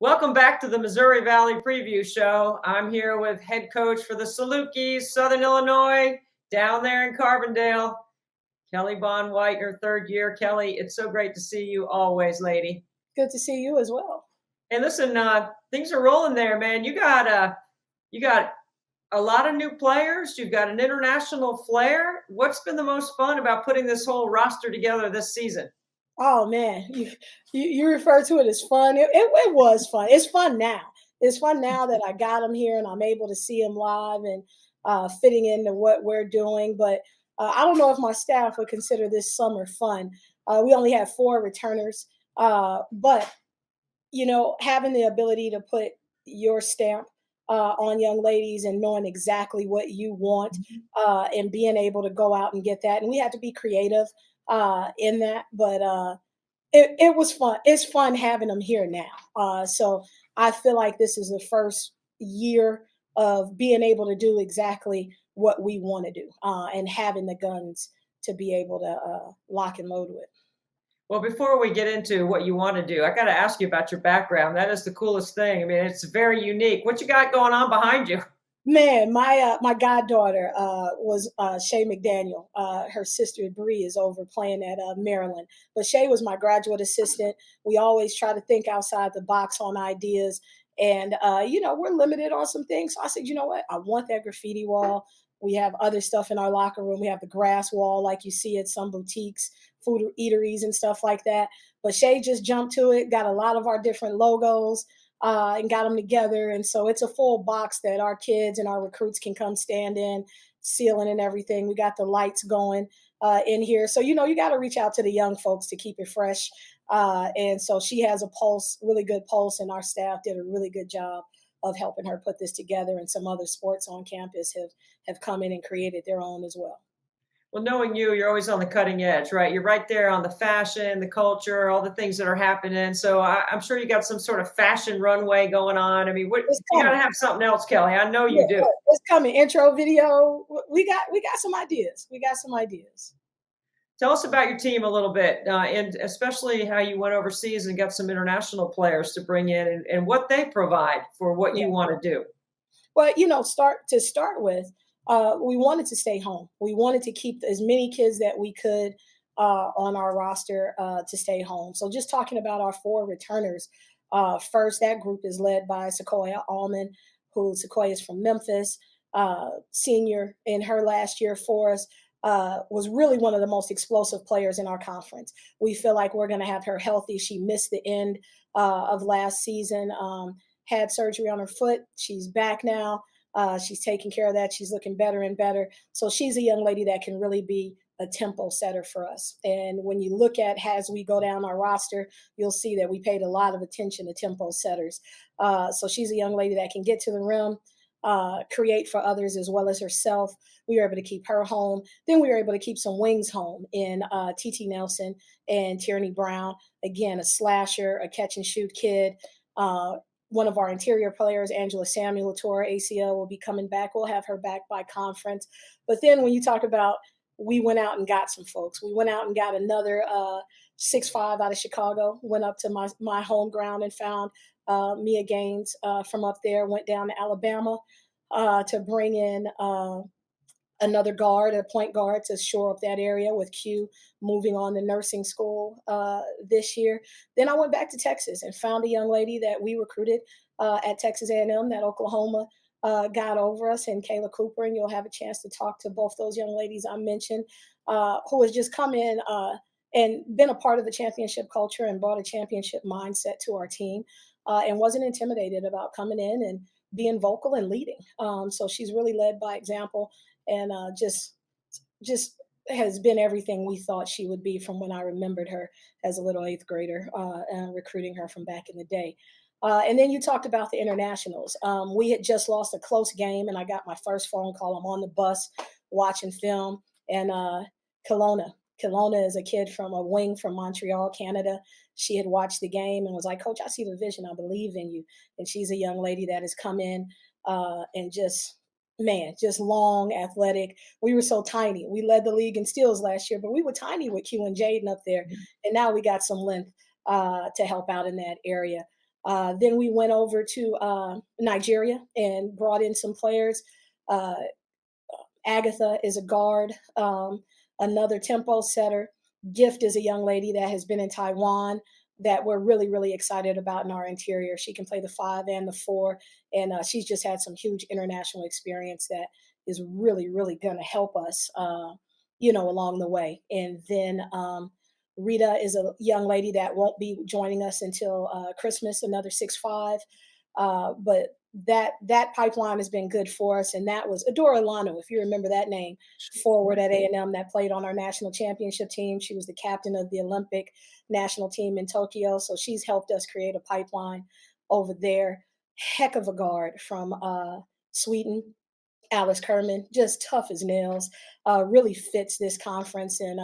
Welcome back to the Missouri Valley Preview Show. I'm here with head coach for the Salukis, Southern Illinois, down there in Carbondale, Kelly Bond White, her third year. Kelly, it's so great to see you always, lady. Good to see you as well. And listen, things are rolling there, man. You got a lot of new players. You've got an international flair. What's been the most fun about putting this whole roster together this season? Oh man, you refer to it as fun. It was fun. It's fun now. It's fun now that I got them here and I'm able to see them live and fitting into what we're doing. But I don't know if my staff would consider this summer fun. We only have 4 returners, but having the ability to put your stamp on young ladies and knowing exactly what you want and being able to go out and get that. And we had to be creative in that, but it was fun. It's fun having them here now. So I feel like this is the first year of being able to do exactly what we want to do and having the guns to be able to lock and load with. Well, before we get into what you want to do, I got to ask you about your background. That is the coolest thing. I mean, it's very unique. What you got going on behind you? Man, my goddaughter was Shay McDaniel. Her sister Bree is over playing at Maryland, but Shay was my graduate assistant. We always try to think outside the box on ideas, and we're limited on some things. So I said, you know what? I want that graffiti wall. We have other stuff in our locker room. We have the grass wall, like you see at some boutiques, food eateries, and stuff like that. But Shay just jumped to it. Got a lot of our different logos and got them together. And so it's a full box that our kids and our recruits can come stand in, ceiling and everything. We got the lights going in here. So, you got to reach out to the young folks to keep it fresh. And so she has a pulse, really good pulse, and our staff did a really good job of helping her put this together. And some other sports on campus have come in and created their own as well. Well, knowing you, you're always on the cutting edge, right? You're right there on the fashion, the culture, all the things that are happening. So I'm sure you got some sort of fashion runway going on. I mean, It's you got coming. to have something else, Kelly. I know Yeah, you do. it's coming. Intro video. We got some ideas. We got some ideas. Tell us about your team a little bit, and especially how you went overseas and got some international players to bring in and what they provide for what Yeah. you want to do. Well, start with, we wanted to stay home. We wanted to keep as many kids that we could on our roster to stay home. So just talking about our 4 returners, first, that group is led by Sequoia Allmond, who Sequoia is from Memphis, senior in her last year for us. Was really one of the most explosive players in our conference. We feel like we're going to have her healthy. She missed the end of last season, had surgery on her foot. She's back now. She's taking care of that. She's looking better and better. So she's a young lady that can really be a tempo setter for us. And when you look at as we go down our roster, you'll see that we paid a lot of attention to tempo setters. So she's a young lady that can get to the rim, create for others as well as herself. We were able to keep her home. Then we were able to keep some wings home in TT Nelson and Tierney Brown. Again, a slasher, a catch and shoot kid. One of our interior players, Angela Samuel, tore her ACL, will be coming back. We'll have her back by conference. But then when you talk about, we went out and got some folks. We went out and got another 6'5" out of Chicago, went up to my home ground and found Mia Gaines from up there, went down to Alabama to bring in another guard, a point guard, to shore up that area with Q moving on to nursing school this year. Then I went back to Texas and found a young lady that we recruited at Texas A&M that Oklahoma got over us, and Kayla Cooper, and you'll have a chance to talk to both those young ladies I mentioned, who has just come in and been a part of the championship culture and brought a championship mindset to our team and wasn't intimidated about coming in and being vocal and leading. So she's really led by example and just has been everything we thought she would be from when I remembered her as a little 8th grader and recruiting her from back in the day. And then you talked about the internationals. We had just lost a close game, and I got my first phone call. I'm on the bus watching film, and Kelowna is a kid from a wing from Montreal, Canada. She had watched the game and was like, "Coach, I see the vision. I believe in you." And she's a young lady that has come in and just long, athletic. We were so tiny. We led the league in steals last year, but we were tiny with Q and Jaden up there. And now we got some length to help out in that area. Then we went over to Nigeria and brought in some players. Uh, Agatha is a guard, another tempo setter. Gift is a young lady that has been in Taiwan that we're really, really excited about in our interior. She can play the 5 and the 4, and she's just had some huge international experience that is really, really going to help us, along the way. And then Rita is a young lady that won't be joining us until Christmas, another 6'5". But that pipeline has been good for us, and that was Adora Lano, if you remember that name, forward at A&M that played on our national championship team. She was the captain of the Olympic national team in Tokyo, so she's helped us create a pipeline over there. Heck of a guard from Sweden, Alice Kerman, just tough as nails, really fits this conference and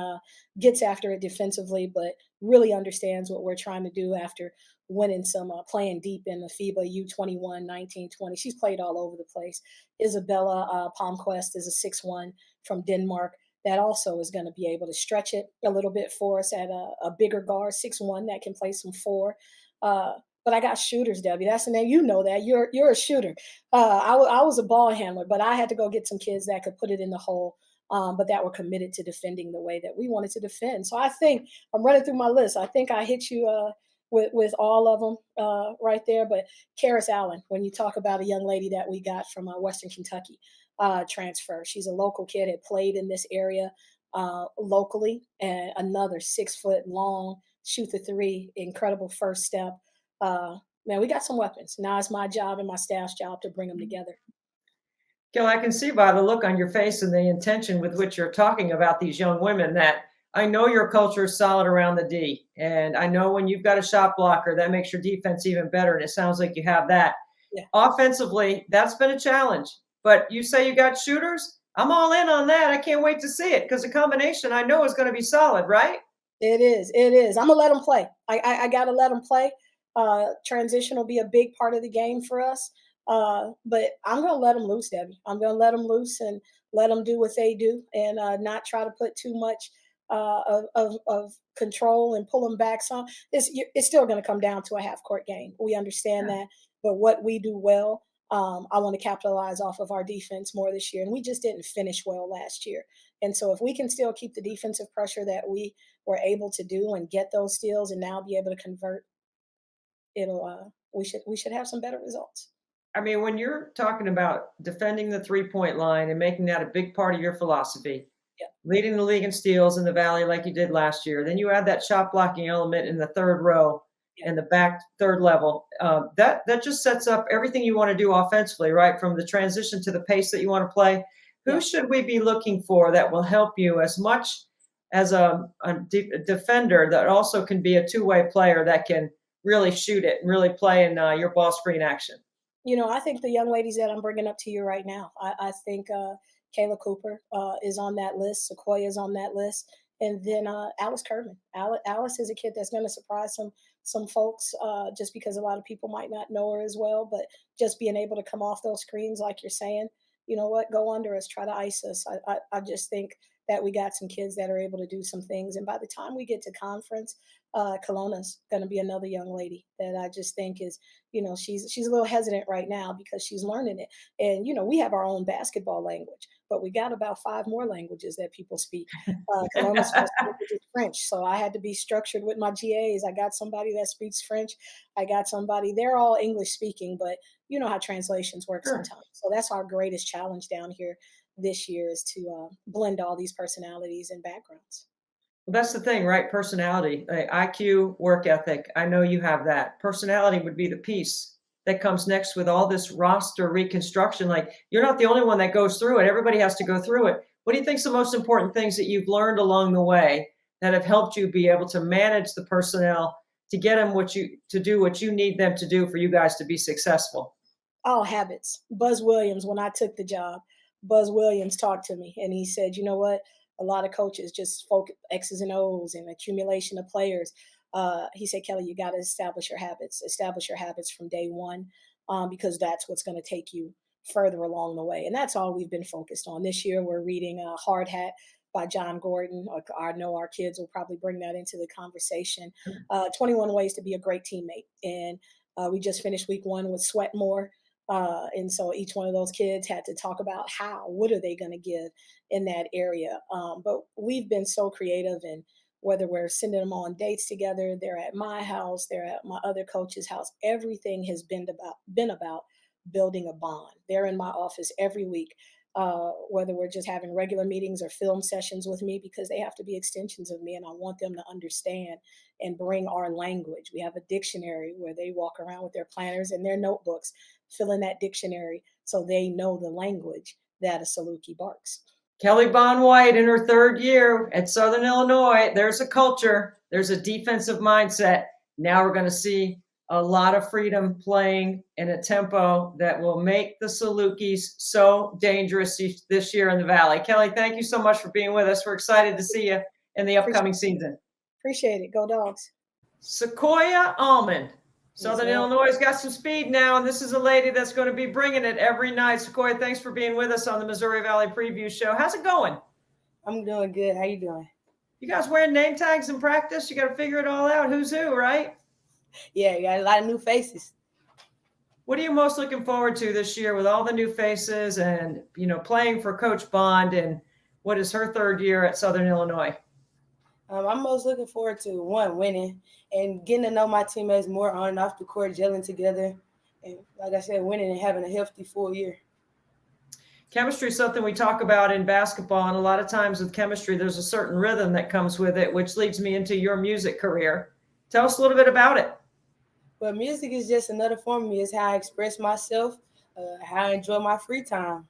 gets after it defensively, but really understands what we're trying to do after winning some playing deep in the FIBA U21, 19, 20. She's played all over the place. Isabella Palmquist is a 6'1" from Denmark that also is going to be able to stretch it a little bit for us at a bigger guard, 6'1", that can play some 4. But I got shooters, Debbie. That's the name. You know that. You're a shooter. I was a ball handler, but I had to go get some kids that could put it in the hole, but that were committed to defending the way that we wanted to defend. So I think I'm running through my list. I think I hit you with all of them right there. But Karis Allen, when you talk about a young lady that we got from Western Kentucky transfer, she's a local kid, had played in this area locally, and another 6 foot long, shoot the 3, incredible first step. Man, we got some weapons. Now it's my job and my staff's job to bring them together. Gil, I can see by the look on your face and the intention with which you're talking about these young women that I know your culture is solid around the D. And I know when you've got a shot blocker, that makes your defense even better. And it sounds like you have that. Yeah. Offensively, that's been a challenge. But you say you got shooters? I'm all in on that. I can't wait to see it because the combination I know is going to be solid, right? It is. It is. I'm gonna let them play. I gotta let them play. Transition will be a big part of the game for us. But I'm gonna let them loose, Debbie. I'm gonna let them loose and let them do what they do, and not try to put too much of control and pull them back. Some it's still going to come down to a half court game. We understand Yeah. that, but what we do well, I want to capitalize off of our defense more this year, and we just didn't finish well last year. And so if we can still keep the defensive pressure that we were able to do and get those steals and now be able to convert, it'll we should have some better results. I mean, when you're talking about defending the 3-point line and making that a big part of your philosophy, Yeah. leading the league in steals in the Valley like you did last year, then you add that shot blocking element in the third row Yeah. and the back third level. That just sets up everything you want to do offensively, right? From the transition to the pace that you want to play. Who Yeah. should we be looking for that will help you as much as a defender that also can be a two-way player that can really shoot it and really play in your ball screen action? I think the young ladies that I'm bringing up to you right now, I think Kayla Cooper is on that list. Sequoia is on that list. And then Alice Kerman. Alice is a kid that's going to surprise some folks just because a lot of people might not know her as well. But just being able to come off those screens, like you're saying, you know what, go under us, try to ice us. I just think that we got some kids that are able to do some things. And by the time we get to conference, Kelowna's going to be another young lady that I just think is, she's a little hesitant right now because she's learning it. And, we have our own basketball language, but we got about 5 more languages that people speak. Kelowna's first language is French. So I had to be structured with my GAs. I got somebody that speaks French. I got somebody, they're all English speaking, but you know how translations work Sure. sometimes. So that's our greatest challenge down here this year is to blend all these personalities and backgrounds. Well, that's the thing, right? Personality, IQ, work ethic. I know you have that. Personality would be the piece that comes next with all this roster reconstruction. Like you're not the only one that goes through it. Everybody has to go through it. What do you think's the most important things that you've learned along the way that have helped you be able to manage the personnel to get them to do what you need them to do for you guys to be successful? All habits. Buzz Williams, when I took the job, Buzz Williams talked to me and he said, you know what? A lot of coaches just focus X's and O's and accumulation of players. He said, Kelly, you got to establish your habits from day one, because that's what's going to take you further along the way. And that's all we've been focused on. This year, we're reading Hard Hat by John Gordon. I know our kids will probably bring that into the conversation. 21 Ways to be a Great Teammate. And We just finished week 1 with Sweat More. And so each one of those kids had to talk about what are they going to give in that area. But we've been so creative, and whether we're sending them on dates together, they're at my house, they're at my other coach's house, everything has been about building a bond. They're in my office every week, whether we're just having regular meetings or film sessions with me, because they have to be extensions of me, and I want them to understand and bring our language. We have a dictionary where they walk around with their planners and their notebooks, fill in that dictionary so they know the language that a Saluki barks. Kelly Bond White in her 3rd year at Southern Illinois. There's a culture. There's a defensive mindset. Now we're going to see a lot of freedom playing in a tempo that will make the Salukis so dangerous this year in the Valley. Kelly, thank you so much for being with us. We're excited to see you in the upcoming season. Appreciate it. Go Dogs. Sequoia Allmond. Southern Illinois has got some speed now, and this is a lady that's going to be bringing it every night. Sequoia, thanks for being with us on the Missouri Valley Preview Show. How's it going? I'm doing good. How you doing? You guys wearing name tags in practice? You got to figure it all out. Who's who, right? Yeah, you got a lot of new faces. What are you most looking forward to this year with all the new faces and, playing for Coach Bond and what is her 3rd year at Southern Illinois? I'm most looking forward to winning and getting to know my teammates more on and off the court, gelling together. And like I said, winning and having a healthy full year. Chemistry is something we talk about in basketball. And a lot of times with chemistry, there's a certain rhythm that comes with it, which leads me into your music career. Tell us a little bit about it. Well, music is just another form of me. It's how I express myself, how I enjoy my free time.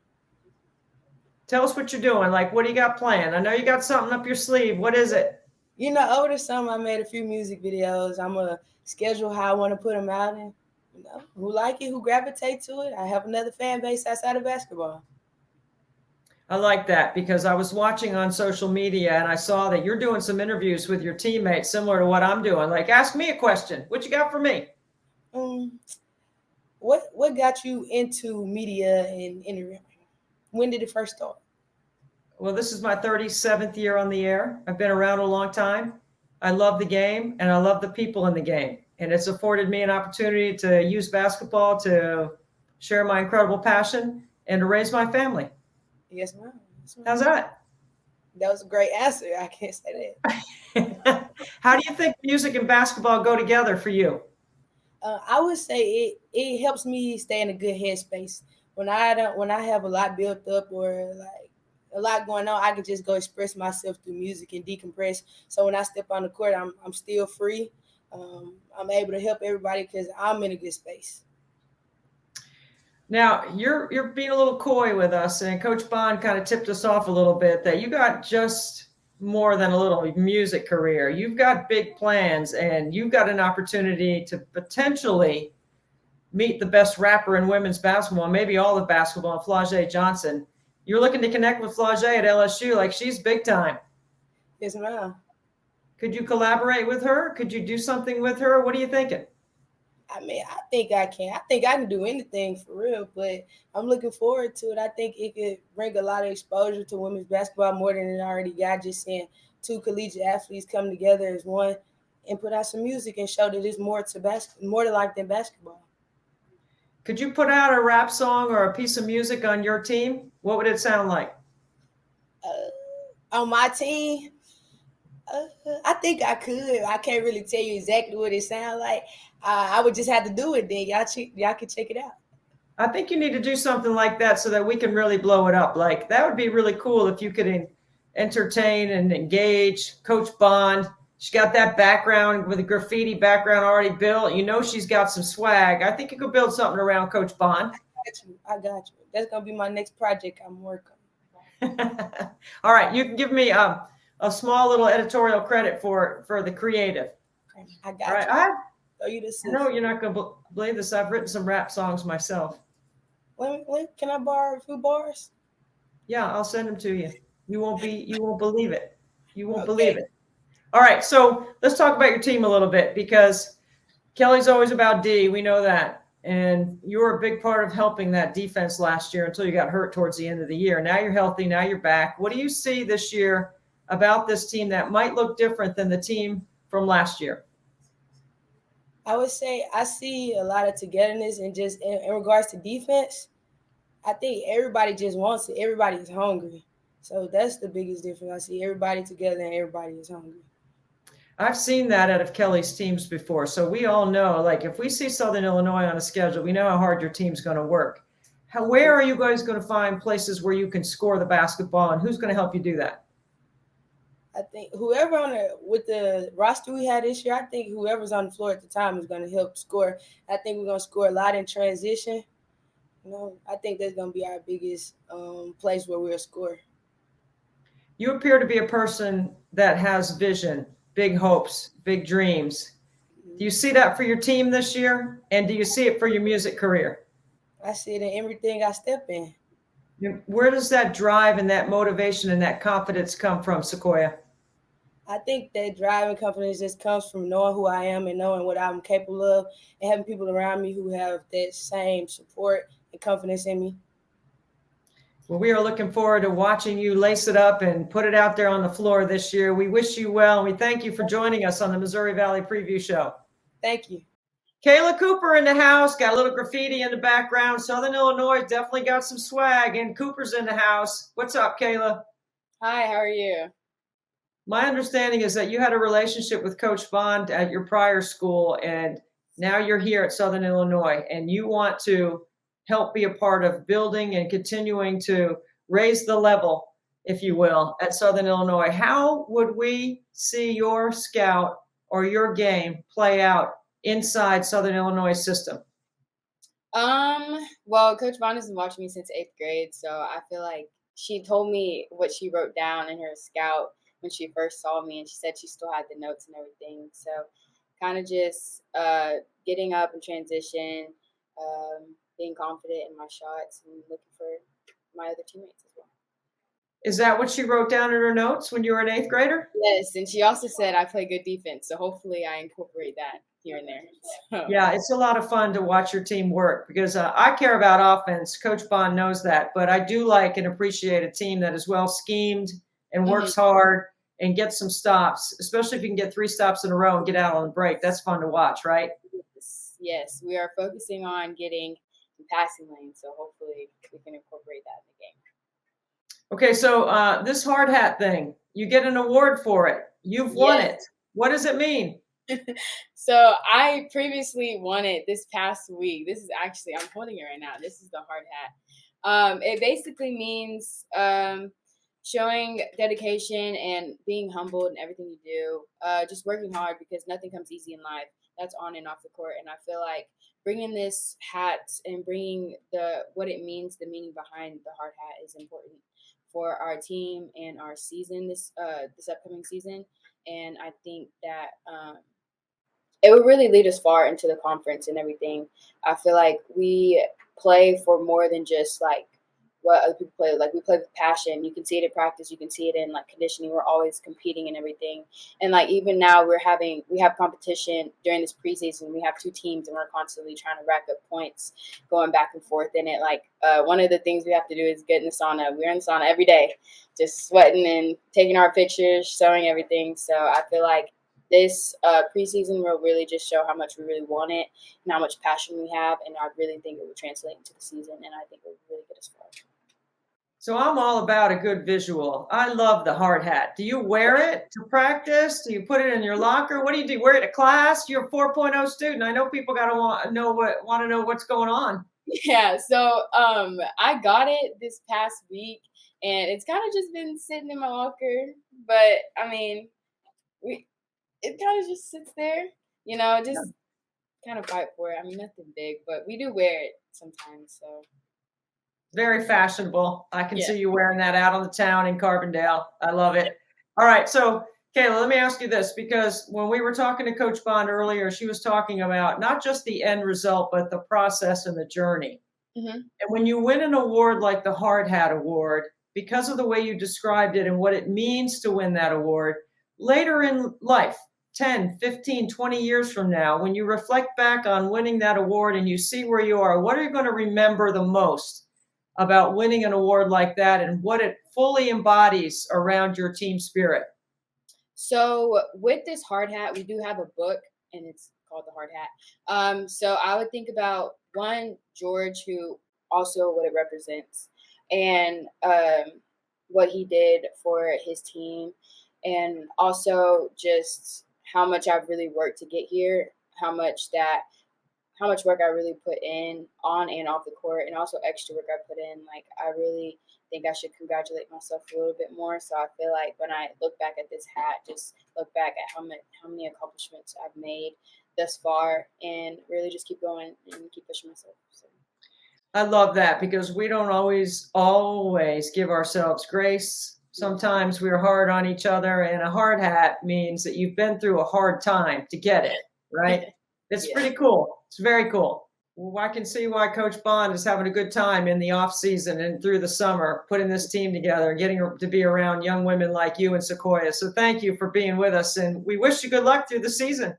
Tell us what you're doing. Like, what do you got planned? I know you got something up your sleeve. What is it? Over the summer, I made a few music videos. I'm going to schedule how I want to put them out. And, who like it, who gravitate to it. I have another fan base outside of basketball. I like that because I was watching on social media and I saw that you're doing some interviews with your teammates similar to what I'm doing. Like, ask me a question. What you got for me? What got you into media and interviewing? When did it first start? Well, this is my 37th year on the air. I've been around a long time. I love the game and I love the people in the game. And it's afforded me an opportunity to use basketball to share my incredible passion and to raise my family. Yes, ma'am. How's that? That was a great answer. I can't say that. How do you think music and basketball go together for you? I would say it helps me stay in a good headspace. When I have a lot built up or like a lot going on, I can just go express myself through music and decompress. So when I step on the court, I'm still free. I'm able to help everybody because I'm in a good space. Now you're being a little coy with us, and Coach Bond kind of tipped us off a little bit that you got just more than a little music career. You've got big plans, and you've got an opportunity to potentially meet the best rapper in women's basketball, maybe all of basketball, Flau'jae Johnson. You're looking to connect with Flau'jae at LSU, like she's big time. Yes, ma'am. Could you collaborate with her? Could you do something with her? What are you thinking? I mean, I think I can. I think I can do anything for real, but I'm looking forward to it. I think it could bring a lot of exposure to women's basketball more than it already got. Just seeing 2 collegiate athletes come together as one and put out some music and show that it's more to life than basketball. Could you put out a rap song or a piece of music on your team? What would it sound like? On my team, I think I could. I can't really tell you exactly what it sounds like. I would just have to do it then. Y'all can check it out. I think you need to do something like that so that we can really blow it up. Like, that would be really cool if you could entertain and engage Coach Bond. She's got that background with a graffiti background already built. She's got some swag. I think you could build something around Coach Bond. I got you. That's going to be my next project I'm working on. All right. You can give me a small little editorial credit for the creative. I got All right. you. I know you're not going to believe this. I've written some rap songs myself. Can I borrow a few bars? Yeah, I'll send them to you. You won't believe it. You won't believe it. All right, so let's talk about your team a little bit because Kelly's always about D. We know that. And you were a big part of helping that defense last year until you got hurt towards the end of the year. Now you're healthy. Now you're back. What do you see this year about this team that might look different than the team from last year? I would say I see a lot of togetherness and just in regards to defense. I think everybody just wants it. Everybody is hungry. So that's the biggest difference. I see everybody together and everybody is hungry. I've seen that out of Kelly's teams before. So we all know, like, if we see Southern Illinois on a schedule, we know how hard your team's going to work. Where are you guys going to find places where you can score the basketball, and who's going to help you do that? I think whoever with the roster we had this year, I think whoever's on the floor at the time is going to help score. I think we're going to score a lot in transition. I think that's going to be our biggest place where we'll score. You appear to be a person that has vision, big hopes, big dreams. Do you see that for your team this year? And do you see it for your music career? I see it in everything I step in. Where does that drive and that motivation and that confidence come from, Sequoia? I think that drive and confidence just comes from knowing who I am and knowing what I'm capable of and having people around me who have that same support and confidence in me. Well, we are looking forward to watching you lace it up and put it out there on the floor this year. We wish you well, and we thank you for joining us on the Missouri Valley Preview Show. Thank you. Kayla Cooper in the house, got a little graffiti in the background. Southern Illinois definitely got some swag, and Cooper's in the house. What's up, Kayla? Hi, how are you? My understanding is that you had a relationship with Coach Bond at your prior school, and now you're here at Southern Illinois, and you want to help be a part of building and continuing to raise the level, if you will, at Southern Illinois. How would we see your scout or your game play out inside Southern Illinois system? Well, Coach Bond has been watching me since 8th grade, so I feel like she told me what she wrote down in her scout when she first saw me, and she said she still had the notes and everything. So kind of just getting up in transition, being confident in my shots, and looking for my other teammates as well. Is that what she wrote down in her notes when you were an 8th grader? Yes, and she also said I play good defense, so hopefully I incorporate that here and there. So. Yeah, it's a lot of fun to watch your team work because I care about offense. Coach Bond knows that, but I do like and appreciate a team that is well schemed and works hard and gets some stops, especially if you can get 3 stops in a row and get out on the break. That's fun to watch, right? Yes, we are focusing on getting some passing lanes, so hopefully we can incorporate that in the game. Okay, so this hard hat thing, you get an award for it. You've won it. What does it mean? So I previously won it this past week. This is actually, I'm holding it right now. This is the hard hat. It basically means showing dedication and being humble in everything you do. Just working hard because nothing comes easy in life. That's on and off the court. And I feel like bringing this hat and bringing what it means, the meaning behind the hard hat is important for our team and our season, this upcoming season. And I think that it would really lead us far into the conference and everything. I feel like we play for more than just like what other people play. Like we play with passion. You can see it in practice. You can see it in like conditioning. We're always competing and everything. And like even now we have competition during this preseason. We have 2 teams and we're constantly trying to rack up points, going back and forth in it. Like one of the things we have to do is get in the sauna. We're in the sauna every day, just sweating and taking our pictures, showing everything. So I feel like this preseason will really just show how much we really want it and how much passion we have. And I really think it will translate into the season. And I think it will really get us far. So I'm all about a good visual. I love the hard hat. Do you wear it to practice? Do you put it in your locker? What do you do? Wear it to class? You're a 4.0 student. I know people want to know what's going on. Yeah. So I got it this past week, and it's kind of just been sitting in my locker. But I mean, it kind of just sits there, just kind of fight for it. I mean, nothing big, but we do wear it sometimes. So. Very fashionable. I can see you wearing that out on the town in Carbondale. I love it. All right. So, Kayla, let me ask you this, because when we were talking to Coach Bond earlier, she was talking about not just the end result, but the process and the journey. Mm-hmm. And when you win an award like the Hard Hat Award, because of the way you described it and what it means to win that award, later in life, 10, 15, 20 years from now, when you reflect back on winning that award and you see where you are, what are you going to remember the most about winning an award like that and what it fully embodies around your team spirit? So with this hard hat, we do have a book, and it's called the hard hat. So I would think about one, George, who also what it represents, and what he did for his team, and also just how much I've really worked to get here, how much work I really put in on and off the court, and also extra work I put in. Like, I really think I should congratulate myself a little bit more. So I feel like when I look back at this hat, just look back at how many accomplishments I've made thus far, and really just keep going and keep pushing myself. So. I love that, because we don't always give ourselves grace. Sometimes we're hard on each other, and a hard hat means that you've been through a hard time to get it, right? It's pretty cool. It's very cool. Well, I can see why Coach Bond is having a good time in the off season and through the summer, putting this team together, getting to be around young women like you and Sequoia. So thank you for being with us, and we wish you good luck through the season.